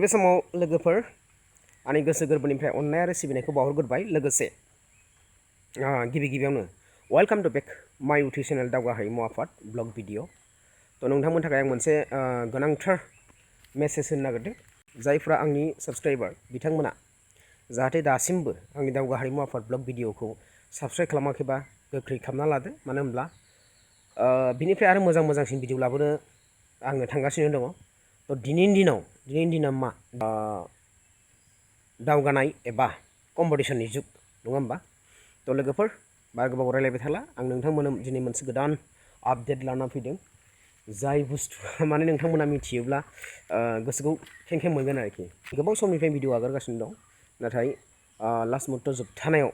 नैबे समाव लोगोफोर आंनि गोसो गोरबोनिफ्राय अननाय आरो सिबिनायखौ बावहरग्रोबाय लोगोसे गिबि गिबियावनो वेलकाम टू बेक माय इउटुब चेनेल दावगा हारिमु आफाद ब्लग भिडिअ तो नोंथांमोननि थाखाय आं मोनसे गोनांथार मेसेज होनो नागिरदों जायफ्रा आंनि साबस्क्राइबार बिथांमोना जाहाथे दासिमबो आंनि दावगा हारिमु आफाद ब्लग भिडिअखौ साबस्क्राइब खालामाखैबा गोख्रै खालामना लादो मानो होनब्ला बिनिफ्राय आरो मोजांसिन भिडिअ लाबोनो आङो थांगासिनो दङ तो दिनैनि दिनाव मा दावगानाय एबा कम्पिटिशननि जुग नङा होमबा तो लोगोफोर बारा गोबाव रायलायबाय थाला आं नोंथांमोननो दिनै मोनसे गोदान आपडेट लाना फैदों जाय बुस्थुआ माने नोंथांमोना मिथियोब्ला गोसोखौ खेंखें मोनगोन आरोखि गोबाव समनिफ्राय भिडिअ आगारगासिनो दं नाथाय लास्ट मन्थ जोबथानायाव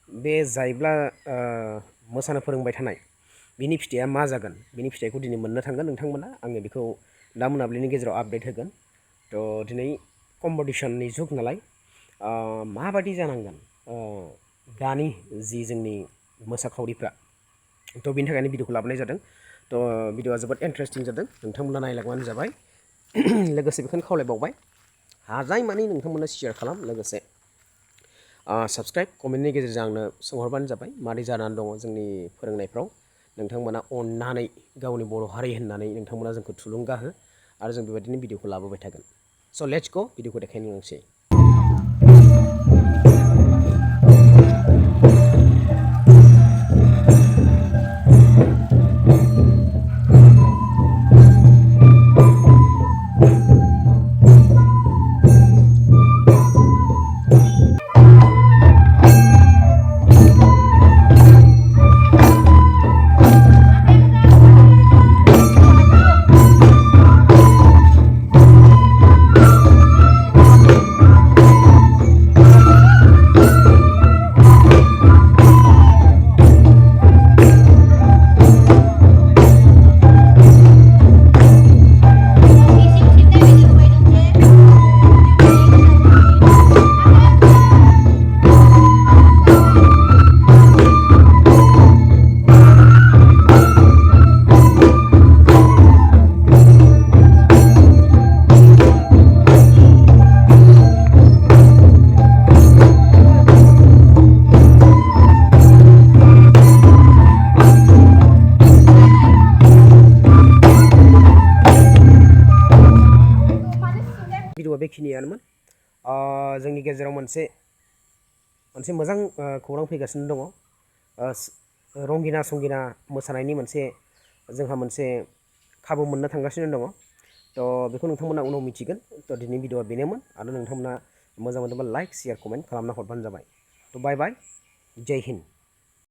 बे जायब्ला मोसानो फोरोंबाय थानाय बिनि फिथाइया मा जागोन बिनि फिथाइखौ दिनै मोननो थांगोन नोंथांमोना आङो बेखौ दा मोनाबिलिनि गेजेराव आपडेट होगोन तो दिनै कम्पिटिशननि जुग नालाय माबादि जानांगोन दानि जि जोंनि मोसाखावरिफ्रा तो बिनि थाखायनो भिडिअखौ लाबोनाय जादों तो भिडिअआ जोबोद इन्टारेस्टिं जादों नोंथांमोना नायलांबानो जाबाय लोगोसे बेखौनो खावलायबावबाय हाजायमानि नोंथांमोना शेयार खालाम लोगोसे साबस्क्राइब कमेन्टनि गेजेरजों आंनो सोंहरबानो जाबाय मारै जानानै दङ जोंनि फोरोंनायफ्राव नोंथांमोना अननानै गावनि बर' हारि होननानै नोंथांमोना जोंखौ थुलुंगा हो आरो जों बेबायदिनो भिडिअखौ लाबोबाय थागोन स' लेट्स गो भिडिअखौ देखायनोसै भिडिअआ बेखिनियानोमोन जोंनि गेजेराव मोनसे मोजां खौरां फैगासिनो दङ रंगिना संगिना मोसानायनि जोंहा मोनसे खाबु मोननो थांगासिनो दङ तो बेखौ नोंथांमोना उनाव मिथिगोन तो दिनै भिडिअआ बेनोमोन आरो नोंथांमोना मोजां मोनोबा लाइक शेयार कमेन्ट खालामना हरबानो जाबाय तो बाय बाय जय हिन्द।